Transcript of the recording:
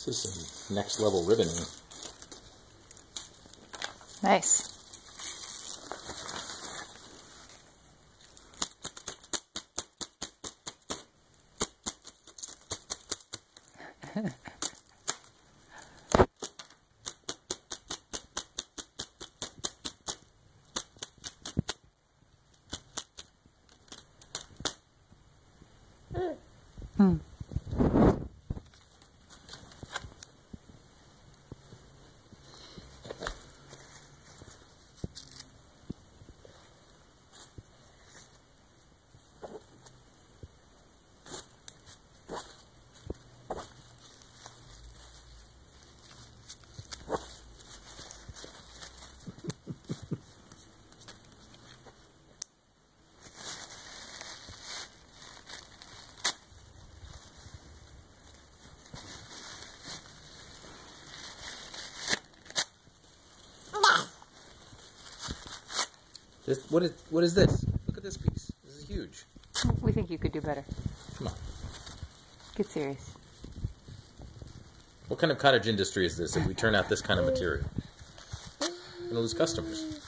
This is some next level ribboning. Nice. Hmm. What is this? Look at this piece. This is huge. We think you could do better. Come on. Get serious. What kind of cottage industry is this if we turn out this kind of material? We're going to lose customers.